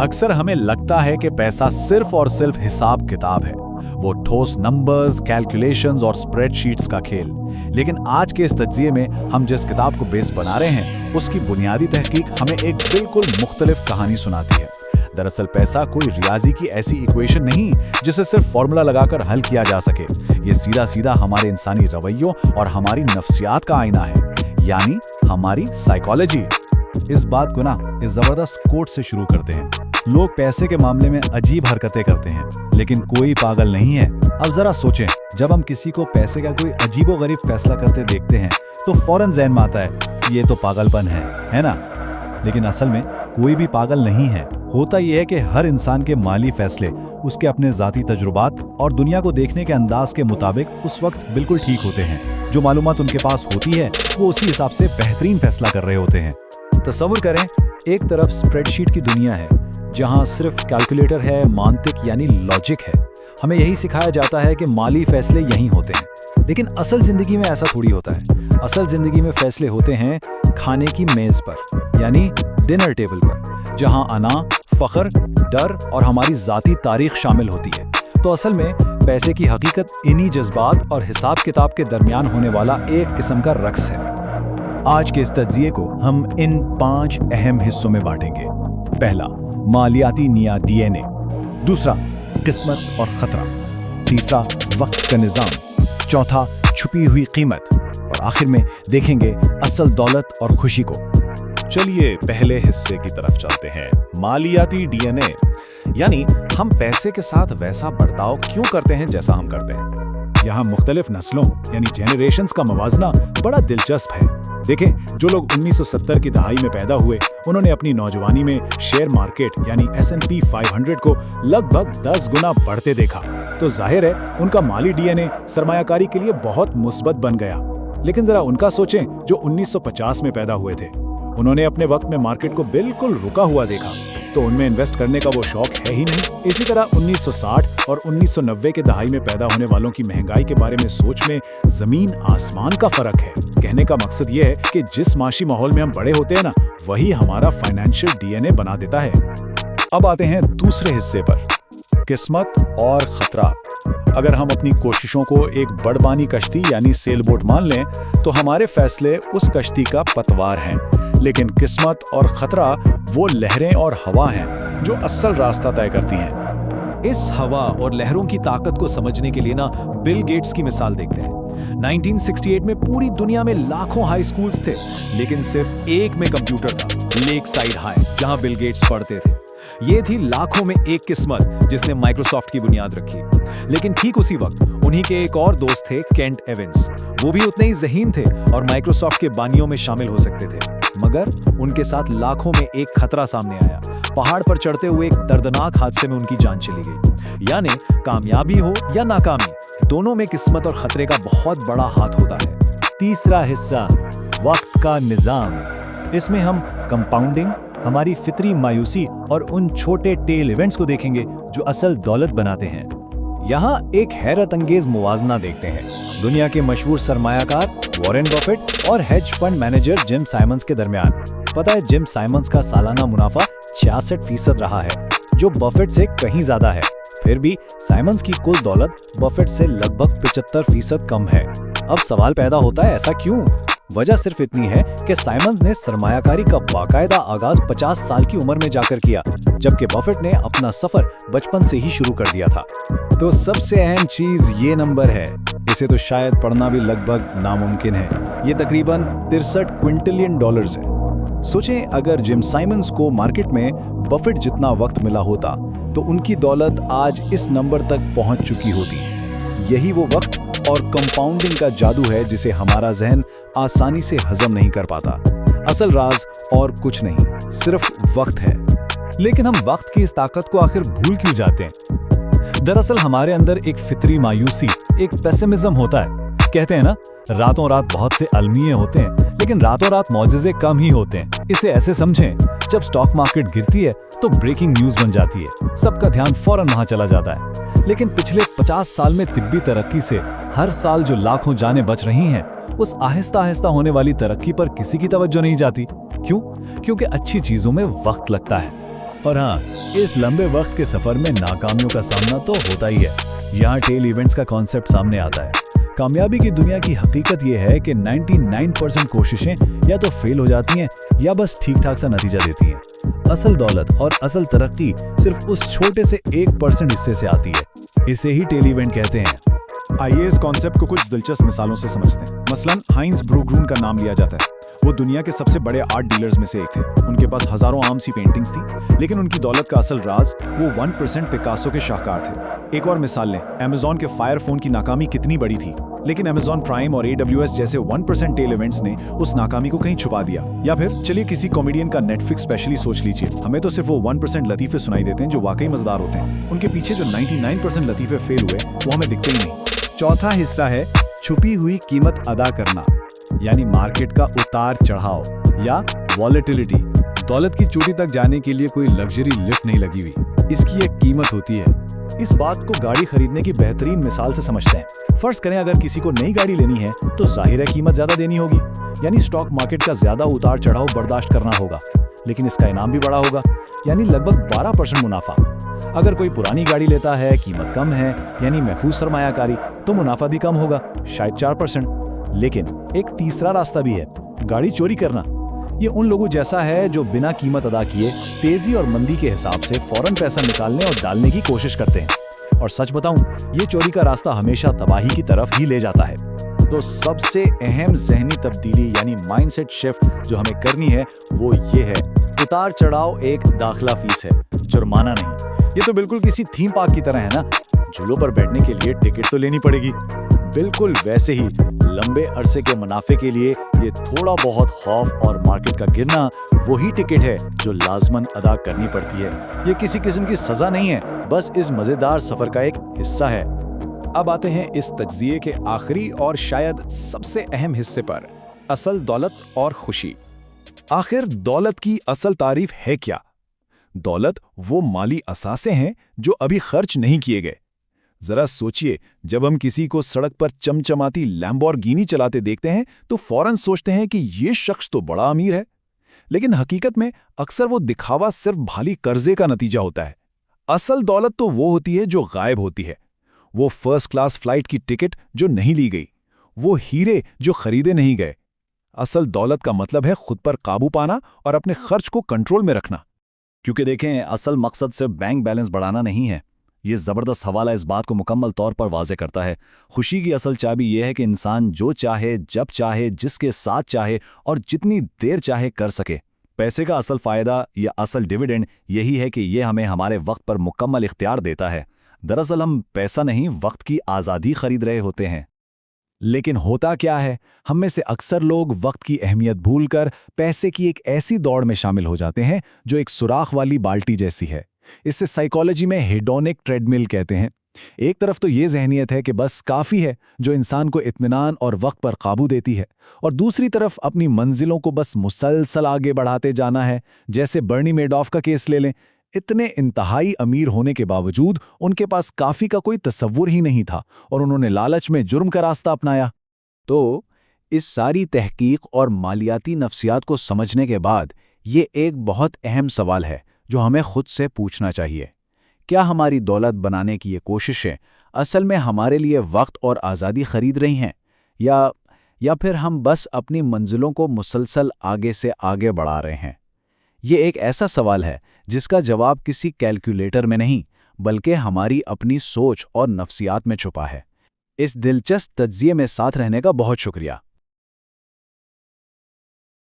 अक्सर हमें लगता है कि पैसा सिर्फ और सिर्फ हिसाब किताब है, वो ठोस नंबर्स, कैलकुलेशंस और स्प्रेडशीट्स का खेल। लेकिन आज के इस तज्जिए में हम जिस किताब को बेस बना रहे हैं, उसकी बुनियादी तहकीक हमें एक बिल्कुल मुख्तलिफ कहानी सुनाती है। दरअसल पैसा कोई रियाजी की ऐसी इक्वेशन नहीं जिसे सिर्फ फॉर्मूला लगाकर हल किया जा सके। ये सीधा सीधा हमारे इंसानी रवैयों और हमारी नफ्सियात का आईना है, यानी हमारी साइकोलॉजी। इस बात को ना इस जबरदस्त कोट से शुरू करते हैं। लोग पैसे के मामले में अजीब हरकतें करते हैं, लेकिन कोई पागल नहीं है। अब जरा सोचें, जब हम किसी को पैसे का कोई अजीबोगरीब फैसला करते देखते हैं तो फौरन ज़हन में आता है ये तो पागलपन है ना? लेकिन असल में कोई भी पागल नहीं है। होता यह है कि हर इंसान के माली फैसले उसके अपने ज़ाती तजुर्बात और दुनिया को देखने के अंदाज के मुताबिक उस वक्त बिल्कुल ठीक होते हैं। जो मालूमात उनके पास होती है वो उसी हिसाब से बेहतरीन फैसला कर रहे होते हैं। तसव्वुर करें, एक तरफ स्प्रेडशीट की दुनिया है जहां सिर्फ कैलकुलेटर है, मांतिक यानी लॉजिक है। हमें यही सिखाया जाता है कि माली फैसले यहीं होते हैं। लेकिन असल जिंदगी में ऐसा थोड़ी होता है। असल जिंदगी में फैसले होते हैं खाने की मेज पर, यानी डिनर टेबल पर, जहां अना, फख्र, डर और हमारी ज़ाती तारीख शामिल होती है। तो असल में पैसे की हकीकत इन्हीं जज्बात और हिसाब किताब के दरमियान होने वाला एक किस्म का रक्स है। आज के इस तज्जिए को हम इन 5 अहम हिस्सों में बांटेंगे। पहला, मालियाती निया DNA। दूसरा, किस्मत और खतरा। तीसरा, वक्त का निज़ाम। चौथा, छुपी हुई कीमत। और आखिर में देखेंगे असल दौलत और खुशी को। चलिए पहले हिस्से की तरफ चलते हैं, मालियाती DNA, यानी हम पैसे के साथ वैसा बर्ताव क्यों करते हैं जैसा हम करते हैं। यहाँ मुख्तलिफ नस्लों यानी जेनरेशंस का मवाजना बड़ा दिलचस्प है। देखें, जो लोग 1970 की दहाई में पैदा हुए, उन्होंने अपनी नौजवानी में शेयर मार्केट यानी S&P 500 को लगभग 10 गुना बढ़ते देखा, तो जाहिर है उनका माली DNA सरमायाकारी के लिए बहुत मुस्बत बन गया। लेकिन जरा उनका सोचें जो 1950 में पैदा हुए थे। उन्होंने अपने वक्त में मार्केट को बिल्कुल रुका हुआ देखा, तो उनमें इन्वेस्ट करने का वो शौक है ही नहीं। इसी तरह 1960 और 1990 के दहाई में पैदा होने वालों की महंगाई के बारे में सोच में जमीन आसमान का फर्क है। कहने का मकसद ये है कि जिस माशी माहौल में हम बड़े होते हैं ना, वही हमारा फाइनेंशियल DNA बना देता है। अब आते हैं दूसरे हिस्से पर, किस्मत और खतरा। अगर हम अपनी कोशिशों को एक बड़बानी कश्ती यानी सेल बोट मान लें, तो हमारे फैसले उस कश्ती का पतवार हैं। लेकिन किस्मत और खतरा वो लहरें और हवा हैं जो असल रास्ता तय करती हैं। इस हवा और लहरों की ताकत को समझने के लिए ना बिल गेट्स की मिसाल देखते हैं। 1968 में पूरी दुनिया में लाखों हाई स्कूल्स थे, लेकिन सिर्फ एक में कंप्यूटर था, लेक साइड हाई, जहां बिल गेट्स पढ़ते थे। ये थी लाखों में एक किस्मत जिसने माइक्रोसॉफ्ट की बुनियाद रखी। लेकिन ठीक उसी वक्त उन्हीं के एक और दोस्त थे, केंट एवंस। वो भी उतने ही ज़हीन थे और माइक्रोसॉफ्ट के बानियों में शामिल हो सकते थे। मगर उनके साथ लाखों में एक खतरा सामने आया। पहाड़ पर चढ़ते हुए एक दर्दनाक हादसे में उनकी जान चली गई। यानी कामयाबी हो या नाकामी, दोनों में किस्मत और खतरे का बहुत बड़ा हाथ होता है। तीसरा हिस्सा, वक्त का निज़ाम। इसमें हम कंपाउंडिंग, हमारी फितरी मायूसी और उन छोटे टेल इवेंट्स को देखेंगे जो असल दौलत बनाते हैं। यहाँ एक हैरत अंगेज मुवाजना देखते हैं दुनिया के मशहूर सरमायाकार वॉरेन बफेट और hedge fund manager Jim Simons के दरमियान। पता है, जिम साइमंस का सालाना मुनाफा 66% रहा है, जो बफेट से कहीं ज्यादा है। फिर भी साइमंस की कुल दौलत बफेट से लगभग 75% कम है। अब सवाल पैदा होता है, ऐसा क्यों? वजह सिर्फ इतनी है कि साइमंस ने सरमायाकारी का बाकायदा आगाज 50 साल की उम्र में जाकर किया, जबकि बफेट ने अपना सफर बचपन से ही शुरू कर दिया था। तो सबसे अहम चीज ये नंबर है। इसे तो शायद पढ़ना भी लगभग नामुमकिन है। ये तकरीबन 63 क्विंटिलियन डॉलर्स है। सोचें, अगर जिम साइमंस को मार्केट में बफेट जितना वक्त मिला होता, तो उनकी दौलत आज इस नंबर तक पहुंच चुकी होती। यही वो वक्त और कंपाउंडिंग का जादू है जिसे हमारा जहन आसानी से हजम नहीं कर पाता। असल राज और कुछ नहीं, सिर्फ वक्त है। लेकिन हम वक्त की इस ताकत को आखिर भूल क्यों जाते हैं? दरअसल हमारे अंदर एक फितरी मायूसी, एक पेसिमिज्म होता है। कहते हैं ना, रातों रात बहुत से अलमिये होते हैं, लेकिन रातों रात मौजज़े कम ही होते हैं। इसे ऐसे समझें, जब स्टॉक मार्केट गिरती है तो ब्रेकिंग न्यूज़ बन जाती है, सबका ध्यान फौरन वहां चला जाता है। लेकिन पिछले 50 साल में तिब्बी तरक्की से हर साल जो लाखों जानें बच रही हैं, उस आहिस्ता आहिस्ता होने वाली तरक्की पर किसी की तवज्जो नहीं जाती। क्यों? क्योंकि अच्छी चीजों में वक्त लगता है। और हाँ, इस लंबे वक्त के सफर में नाकामियों का सामना तो होता ही है। यहाँ टेल इवेंट्स का कॉन्सेप्ट सामने आता है। कामयाबी की दुनिया की हकीकत ये है कि 99% कोशिशें या तो फेल हो जाती हैं या बस ठीक ठाक सा नतीजा देती हैं। असल दौलत और असल तरक्की सिर्फ उस छोटे से 1% हिस्से से आती है। इसे ही टेल इवेंट कहते हैं। आइए इस कॉन्सेप्ट को कुछ दिलचस्प मिसालों से समझते हैं। मसलन हाइंस ब्रूगरून का नाम लिया जाता है। वो दुनिया के सबसे बड़े आर्ट डीलर्स में से एक थे। उनके पास हजारों आम सी पेंटिंग्स थी, लेकिन उनकी दौलत का असल राज वो 1% पिकासो के शाहकार थे। एक और मिसाल लें, अमेज़न के फायर फोन की नाकामी कितनी बड़ी थी, लेकिन अमेज़न प्राइम और AWS जैसे 1% टेल इवेंट्स ने उस नाकामी को कहीं छुपा दिया। या फिर चलिए किसी कॉमेडियन का नेटफ्लिक्स स्पेशली सोच लीजिए। हमें तो सिर्फ वो 1% लतीफे सुनाई देते हैं जो वाकई मजेदार होते हैं। उनके पीछे जो 99% लतीफे फेल हुए वो हमें दिखते ही नहीं। चौथा हिस्सा है छुपी हुई कीमत अदा करना, यानी मार्केट का उतार चढ़ाव या वॉलेटिलिटी। दौलत की चोटी तक जाने के लिए कोई लग्जरी लिफ्ट नहीं लगी हुई, इसकी एक कीमत होती है। इस बात को गाड़ी खरीदने की बेहतरीन मिसाल से समझते हैं। फर्ज करें अगर किसी को नई गाड़ी लेनी है तो जाहिर है कीमत ज्यादा देनी होगी, यानी स्टॉक मार्केट का ज्यादा उतार चढ़ाव बर्दाश्त करना होगा, लेकिन इसका इनाम भी बड़ा होगा, यानी लगभग 12% मुनाफा। अगर कोई पुरानी गाड़ी लेता है, कीमत कम है, यानी महफूज सरमायाकारी, तो मुनाफा भी कम होगा, शायद 4%। लेकिन एक तीसरा रास्ता भी है, गाड़ी चोरी करना। ये उन लोगों जैसा है जो बिना कीमत अदा किए तेजी और मंदी के हिसाब से फौरन पैसा निकालने और डालने की कोशिश करते हैं। और सच बताऊं, ये चोरी का रास्ता हमेशा तबाही की तरफ ही ले जाता है। तो सबसे अहम ज़हनी तब्दीली यानी माइंडसेट शिफ्ट जो हमें करनी है वो ये है, उतार चढ़ाव एक दाखिला फीस है, जुर्माना नहीं। ये तो बिल्कुल किसी थीम पार्क की तरह है ना, झूलों पर बैठने के लिए टिकट तो लेनी पड़ेगी। बिल्कुल वैसे ही लंबे अरसे के मुनाफे के लिए ये थोड़ा बहुत खौफ और मार्केट का गिरना वही टिकट है जो लाजमन अदा करनी पड़ती है। ये किसी किस्म की सजा नहीं है, बस इस मजेदार सफर का एक हिस्सा है। अब आते हैं इस तज्जिए के आखिरी और शायद सबसे अहम हिस्से पर, असल दौलत और खुशी। आखिर दौलत की असल तारीफ है क्या? दौलत वो माली असासे हैं जो अभी खर्च नहीं किए गए। जरा सोचिए, जब हम किसी को सड़क पर चमचमाती लैम्बोर्गिनी चलाते देखते हैं तो फौरन सोचते हैं कि ये शख्स तो बड़ा अमीर है, लेकिन हकीकत में अक्सर वो दिखावा सिर्फ भारी कर्जे का नतीजा होता है। असल दौलत तो वो होती है जो गायब होती है, वो फर्स्ट क्लास फ्लाइट की टिकट जो नहीं ली गई, वो हीरे जो खरीदे नहीं गए। असल दौलत का मतलब है खुद पर काबू पाना और अपने खर्च को कंट्रोल में रखना। क्योंकि देखें, असल मकसद सिर्फ बैंक बैलेंस बढ़ाना नहीं है। ये ज़बरदस्त हवाला इस बात को मुकम्मल तौर पर वाज़े करता है। खुशी की असल चाबी यह है कि इंसान जो चाहे, जब चाहे, जिसके साथ चाहे और जितनी देर चाहे कर सके। पैसे का असल फ़ायदा या असल डिविडेंड यही है कि ये हमें हमारे वक्त पर मुकम्मल इख्तियार देता है। दरअसल हम पैसा नहीं, वक्त की आज़ादी खरीद रहे होते हैं। लेकिन होता क्या है, हम में से अक्सर लोग वक्त की अहमियत भूलकर पैसे की एक ऐसी दौड़ में शामिल हो जाते हैं जो एक सुराख वाली बाल्टी जैसी है। इसे साइकोलॉजी में हेडोनिक ट्रेडमिल कहते हैं। एक तरफ तो ये ज़हनियत है कि बस काफ़ी है जो इंसान को इत्मीनान और वक्त पर काबू देती है, और दूसरी तरफ अपनी मंजिलों को बस मुसलसल आगे बढ़ाते जाना है। जैसे बर्नी मेडॉफ का केस ले लें, इतने इंतहाई अमीर होने के बावजूद उनके पास काफ़ी का कोई तसव्वुर ही नहीं था और उन्होंने लालच में जुर्म का रास्ता अपनाया। तो इस सारी तहकीक और मालियाती नफ्सियात को समझने के बाद ये एक बहुत अहम सवाल है जो हमें खुद से पूछना चाहिए। क्या हमारी दौलत बनाने की ये कोशिशें असल में हमारे लिए वक्त और आज़ादी खरीद रही हैं, या फिर हम बस अपनी मंजिलों को मुसलसल आगे से आगे बढ़ा रहे हैं? ये एक ऐसा सवाल है जिसका जवाब किसी कैलकुलेटर में नहीं, बल्कि हमारी अपनी सोच और नफ्सियात में छुपा है। इस दिलचस्प तज्जिए में साथ रहने का बहुत शुक्रिया।